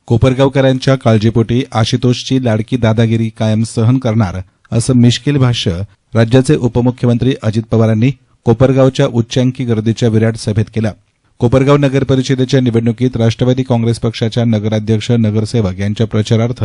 कोपरगावकरांच्या काळजीपोटी आशुतोषची लाडकी दादागिरी कायम सहन करणार असं मिश्किल भाष्य राज्याचे उपमुख्यमंत्री अजित पवारांनी कोपरगावच्या उच्चांकी गर्दीच्या विराट सभेत केलं. कोपरगाव नगर परिषदेच्या निवडणुकीत राष्ट्रवादी काँग्रेस पक्षाच्या नगराध्यक्ष नगरसेवक यांच्या प्रचारार्थ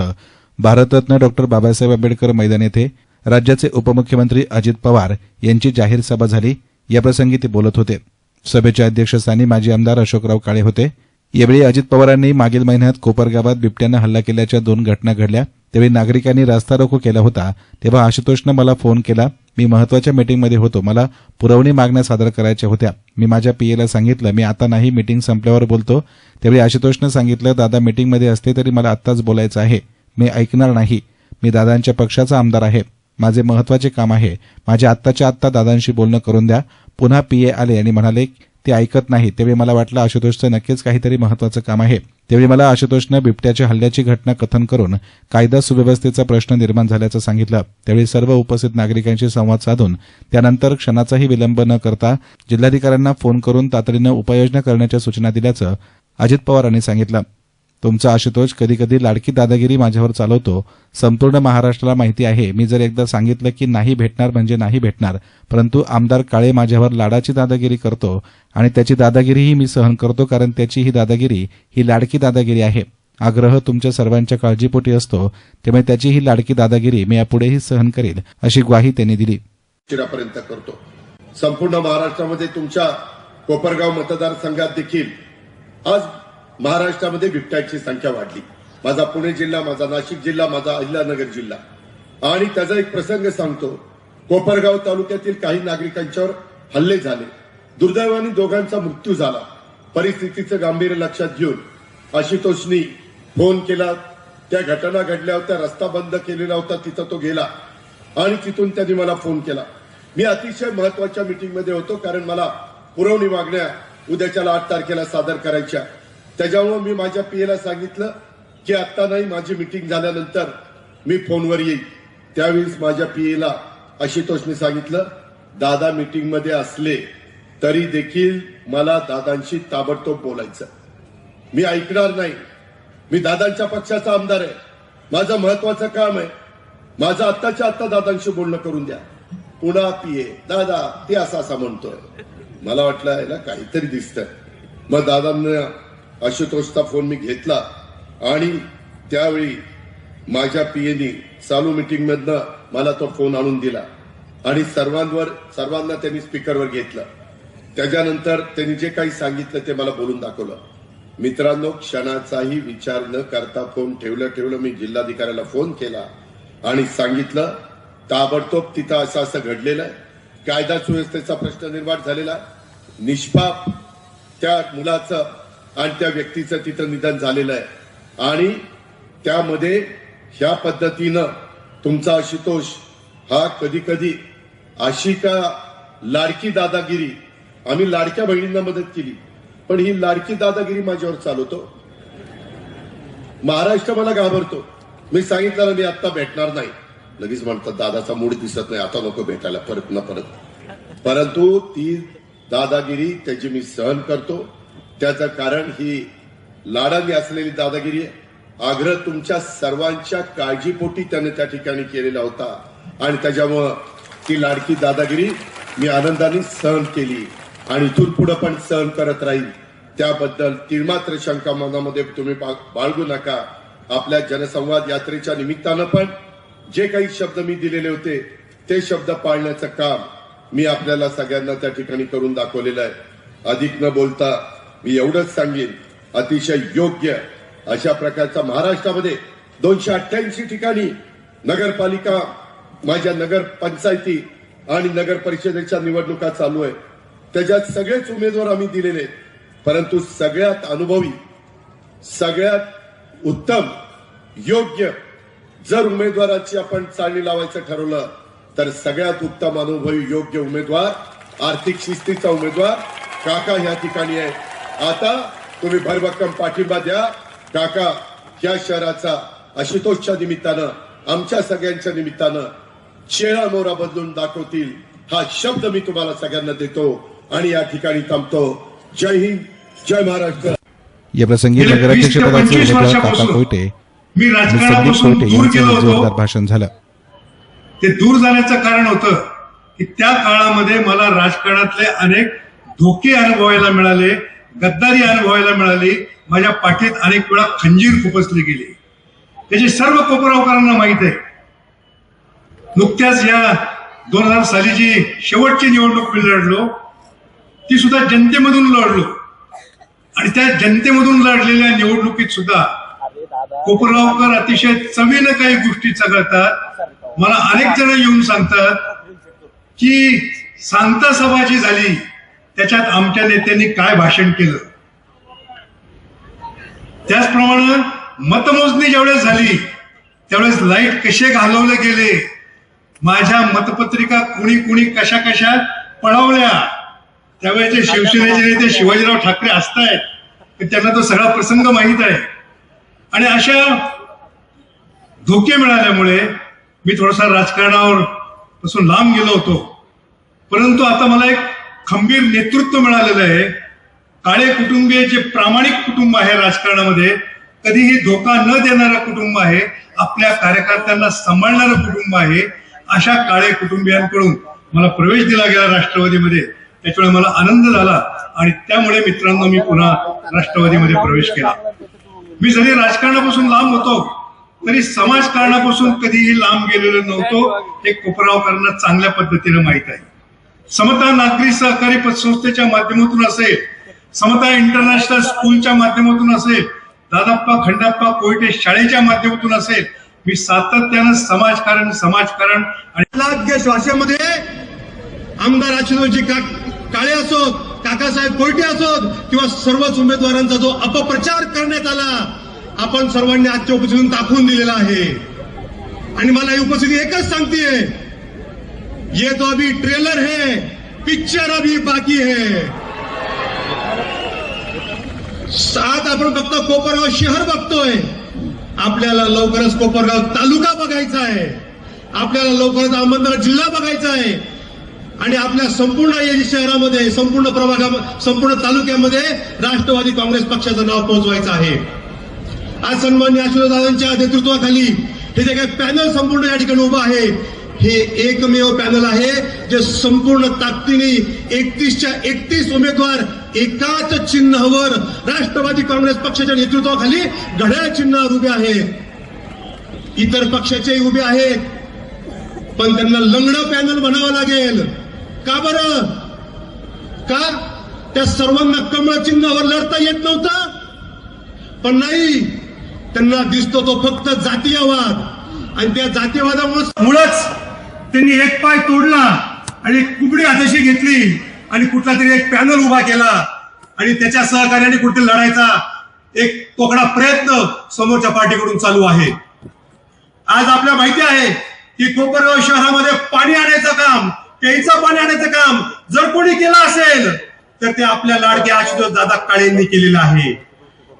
भारतरत्न डॉ बाबासाहेब आंबेडकर मैदान येथे राज्याचे उपमुख्यमंत्री अजित पवार यांची जाहीर सभा झाली. याप्रसंगी ते बोलत होते. सभेच्या अध्यक्षस्थानी माजी आमदार अशोकराव काळे होते. यावेळी अजित पवारांनी मागील महिन्यात कोपरगावात बिबट्यानं हल्ला केल्याच्या 2 घटना घडल्या. त्यावेळी नागरिकांनी रास्ता रोको केला होता. तेव्हा आशुतोषनं मला फोन केला. मी महत्वाच्या मीटिंगमध्ये होतो. मला पुरवणी मागण्या सादर करायच्या होत्या. मी माझ्या पीएला सांगितलं मी आता नाही, मीटिंग संपल्यावर बोलतो. त्यावेळी आशुतोषनं सांगितलं दादा मीटिंगमध्ये असते तरी मला आत्ताच बोलायचं आहे. मी ऐकणार नाही. मी दादांच्या पक्षाचा आमदार आहे. माझे महत्वाचे काम आहे. माझ्या आत्ताच्या आत्ता दादांशी बोलणं करून द्या. पुन्हा पीए आले आणि म्हणाले ते ऐकत नाही. त्यावेळी मला वाटलं आशुतोषचं नक्कीच काहीतरी महत्वाचं काम आहे. त्यावेळी मला आशुतोषनं बिबट्याच्या हल्ल्याची घटना कथन करून कायदा सुव्यवस्थेचा प्रश्न निर्माण झाल्याचं सांगितलं. त्यावेळी सर्व उपस्थित नागरिकांशी संवाद साधून त्यानंतर क्षणाचाही विलंब न करता जिल्हाधिकाऱ्यांना फोन करून तातडीनं उपाययोजना करण्याच्या सूचना दिल्याचं अजित पवारांनी सांगितलं. तुमचा आशुतोष कधी कधी लाडकी दादागिरी माझ्यावर चालवतो. संपूर्ण महाराष्ट्राला माहिती आहे. मी जर एकदा सांगितलं की नाही भेटणार म्हणजे नाही भेटणार, परंतु आमदार काळे माझ्यावर लाडाची दादागिरी करतो आणि त्याची दादागिरीही मी सहन करतो, कारण त्याची ही दादागिरी ही लाडकी दादागिरी आहे. आग्रह तुमच्या सर्वांच्या काळजीपोटी असतो, त्यामुळे त्याची ही लाडकी दादागिरी मी यापुढेही सहन करेल अशी ग्वाही त्यांनी दिली. पर्यंत करतो. संपूर्ण महाराष्ट्रामध्ये तुमच्या कोपरगाव मतदारसंघात देखील आज महाराष्ट्रामध्ये बिबट्यांची संख्या वाढली. माझा पुणे जिल्हा, माझा नाशिक जिल्हा, माझा अहिल्यानगर जिल्हा. आणि त्याचा एक प्रसंग सांगतो. कोपरगाव तालुक्यातील काही नागरिकांच्यावर हल्ले झाले. दुर्दैवाने दोघांचा मृत्यू झाला. परिस्थितीचं गांभीर्य लक्षात घेऊन आशुतोषनी फोन केला. त्या घटना घडल्या होत्या, रस्ता बंद केलेला होता, तिथं तो गेला आणि तिथून त्यांनी मला फोन केला. मी अतिशय महत्वाच्या मीटिंगमध्ये होतो, कारण मला पुरवणी मागण्या उद्याच्याला 8 तारखेला सादर करायच्या. त्याच्यामुळे मी माझ्या पीएला सांगितलं की आता नाही, माझी मीटिंग झाल्यानंतर मी फोनवर येईल. त्यावेळेस माझ्या पीएला आशुतोषने सांगितलं दादा मीटिंगमध्ये असले तरी देखील मला दादांशी ताबडतोब बोलायचं. मी ऐकणार नाही. मी दादांच्या पक्षाचा आमदार आहे. माझं महत्वाचं काम आहे. माझं आत्ताच्या आत्ता दादांशी बोलणं करून द्या. पुन्हा पीए दादा ते असा म्हणतोय. मला वाटलं याला काहीतरी दिसतंय. मग दादांना आशुतोषचा फोन मी घेतला आणि त्यावेळी माझ्या पीएनी चालू मीटिंग मधनं मला तो फोन आणून दिला आणि सर्वांना त्यांनी स्पीकरवर घेतलं. त्याच्यानंतर त्यांनी जे काही सांगितलं ते मला बोलून दाखवलं. मित्रांनो, क्षणाचाही विचार न करता फोन ठेवलं मी जिल्हाधिकाऱ्याला फोन केला आणि सांगितलं ताबडतोब तिथं असं घडलेलं आहे. कायदा सुव्यवस्थेचा प्रश्न निर्माण झालेला आहे. निष्पाप त्या मुलाचं आणि त्या व्यक्तीचं तिथं निधन झालेलं आहे आणि त्यामध्ये ह्या पद्धतीनं तुमचा आशुतोष हा कधी कधी अशी का लाडकी दादागिरी, आम्ही लाडक्या बहिणींना मदत केली, पण ही लाडकी दादागिरी माझ्यावर चालवतो. महाराष्ट्र मला घाबरतो. मी सांगितलं मी आता भेटणार नाही. लगेच म्हणतात दादाचा मूड दिसत नाही, आता नको भेटायला, परत. परंतु ती दादागिरी त्याची मी सहन करतो. त्याचं कारण ही लाडाने असलेली दादागिरी आहे. आग्रह तुमच्या सर्वांच्या काळजीपोटी त्याने त्या ठिकाणी केलेला होता आणि त्याच्यामुळं ती लाडकी दादागिरी मी आनंदाने सहन केली आणि इथून पुढे पण सहन करत राहील. त्याबद्दल तीळमात्र शंका मनामध्ये तुम्ही बाळगू नका. आपल्या जनसंवाद यात्रेच्या निमित्तानं पण जे काही शब्द मी दिलेले होते ते शब्द पाळण्याचं काम मी आपल्याला सगळ्यांना त्या ठिकाणी करून दाखवलेलं आहे. अधिक न बोलता मी एवढंच सांगेन, अतिशय योग्य अशा प्रकारचा महाराष्ट्रामध्ये 288 ठिकाणी नगरपालिका, माझ्या नगर पंचायती आणि नगर परिषदेच्या निवडणुका चालू आहे. त्याच्यात सगळेच उमेदवार आम्ही दिलेले आहेत, परंतु सगळ्यात अनुभवी, सगळ्यात उत्तम, योग्य जर उमेदवाराची आपण चाळणी लावायचं ठरवलं तर सगळ्यात उत्तम अनुभवी योग्य उमेदवार, आर्थिक शिस्तीचा उमेदवार काका ह्या ठिकाणी आहे. आता तुम्ही भरभक्कम पाठिंबा द्या. काका या शहराचा आशुतोषच्या निमित्तानं, आमच्या सगळ्यांच्या निमित्तानं चेहरा मोहरा बदलून दाखवतील हा शब्द मी तुम्हाला सगळ्यांना देतो आणि या ठिकाणी थांबतो. जय हिंद, जय महाराष्ट्र. याप्रसंगी गेल्या 20 ते नगराध्यक्षपदाचे 25 उमेदवार काका वर्षापासून कोयटे मी आणि संदीप राजकारणापासून कोयटे दूर गेलो यांचं जोरदार होतो. भाषण झालं. ते दूर जाण्याचं कारण होतं की त्या काळामध्ये मला राजकारणातले अनेक धोके अनुभवायला मिळाले, गद्दारी अनुभवायला मिळाली, माझ्या पाठीत अनेक वेळा खंजीर खुपसली गेली. त्याची सर्व कोपरावकरांना माहित आहे. नुकत्याच या 2000 सालीची शेवटची निवडणूक मी लढलो, ती सुद्धा जनतेमधून लढलो आणि त्या जनतेमधून लढलेल्या निवडणुकीत सुद्धा कोपरगावकर अतिशय चवीनं काही गोष्टी चघळतात. मला अनेक जण येऊन सांगतात की सांगता सभा जी झाली त्याच्यात आमच्या नेत्यांनी काय भाषण केलं. त्याचप्रमाणे मतमोजणी ज्यावेळेस झाली त्यावेळेस लाईट कसे घालवले गेले, माझ्या मतपत्रिका कुणी कुणी कशा कशा पळवल्या, त्यावेळेचे शिवसेनेचे नेते शिवाजीराव ठाकरे असतायत, त्यांना तो सगळा प्रसंग माहीत आहे. आणि अशा धोके मिळाल्यामुळे मी थोडासा राजकारणावर पासून लांब गेलो होतो. परंतु आता मला एक खंबीर नेतृत्व मिळालेलं आहे. काळे कुटुंबीय जे प्रामाणिक कुटुंब आहे राजकारणामध्ये, कधीही धोका न देणारं कुटुंब आहे, आपल्या कार्यकर्त्यांना सांभाळणारं कुटुंब आहे, अशा काळे कुटुंबियांकडून मला प्रवेश दिला गेला राष्ट्रवादीमध्ये. त्याच्यामुळे मला आनंद झाला आणि त्यामुळे मित्रांनो मी पुन्हा राष्ट्रवादीमध्ये प्रवेश केला. मी जरी राजकारणापासून लांब होतो तरी समाजकारणापासून कधीही लांब गेलेलो नव्हतो, हे कोपरावकरांना चांगल्या पद्धतीने माहीत आहे. समता नागरी सहकारी पतसंस्थेच्या माध्यमातून असेल, समता इंटरनॅशनल स्कूलच्या माध्यमातून असेल, दादाप्पा खंडाप्पा कोयटे शाळेच्या माध्यमातून असेल, मी सातत्यानं समाजकारण आणि लादके श्वासामध्ये आमदार आशिषजी काळे असोत, काकासाहेब कोयटे असोत किंवा सर्वच उमेदवारांचा जो अपप्रचार करण्यात आला, आपण सर्वांनी आजच्या उपस्थितीतून दाखवून दिलेला आहे. आणि मला ही उपस्थिती एकच सांगतेय, ये तो अभी ट्रेलर है, पिक्चर अभी बाकी है. आज आपण फक्त कोपरगाव शहर बघतोय, आपल्याला लवकरच कोपरगाव तालुका बघायचा आहे, आपल्याला लवकरच अहमदनगर जिल्हा बघायचा आहे आणि आपल्या संपूर्ण या शहरामध्ये, संपूर्ण प्रभागामध्ये, संपूर्ण तालुक्यामध्ये राष्ट्रवादी काँग्रेस पक्षाचं नाव पोहोचवायचं आहे. आज सन्माननीय आशिषदादांच्या नेतृत्वाखाली हे जे काही पॅनल संपूर्ण या ठिकाणी उभं आहे, हे एकमेव पॅनल आहे जे संपूर्ण ताकदीने 31च्या 31 उमेदवार एकाच चिन्हावर राष्ट्रवादी काँग्रेस पक्षाच्या नेतृत्वाखाली घड्याळ चिन्हावर उभे आहेत. इतर पक्षाचे उभे आहेत, पण त्यांना लंगडं पॅनल बनावं लागेल. का बरं? का त्या सर्वांना कमळ चिन्हावर लढता येत नव्हतं? पण नाही, त्यांना दिसतो तो फक्त जातीयवाद आणि त्या जातीयवादामुळेच त्यांनी एक पाय तोडला आणि एक कुबडी हाताशी घेतली आणि कुठला तरी एक पॅनल उभा केला आणि त्याच्या सहकार्याने कुठे लढायचा एक तोकडा प्रयत्न समोरच्या पार्टीकडून चालू आहे. आज आपल्याला माहिती आहे की कोपरगाव शहरामध्ये पाणी आणायचं काम, प्यायचं पाणी आणायचं काम जर कोणी केलं असेल तर ते आपल्या लाडके आशिषदादा काळेंनी केलेलं आहे.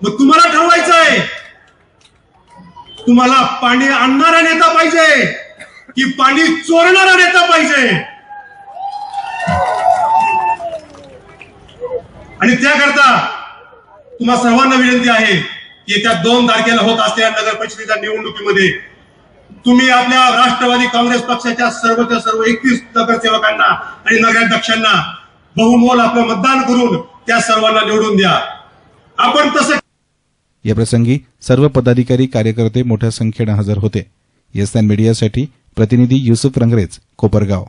मग तुम्हाला ठरवायचं आहे, तुम्हाला पाणी आणणारा नेता पाहिजे की पाणी चोरणारा नेता पाहिजे? आणि त्याकरता तुम्हा सर्वांना विनंती आहे की येत्या 2 तारखेला होत असलेल्या नगर परिषदेच्या निवडणुकीमध्ये तुम्ही आपल्या राष्ट्रवादी काँग्रेस पक्षाच्या सर्वच्या सर्व 31 नगरसेवकांना आणि नगराध्यक्षांना बहुमोल आपलं मतदान करून त्या सर्वांना निवडून द्या. आपण तसं याप्रसंगी सर्व पदाधिकारी कार्यकर्ते मोठ्या संख्येनं हजर होते. येस मीडियासाठी प्रतिनिधी युसुफ रंगरेज, कोपरगाव.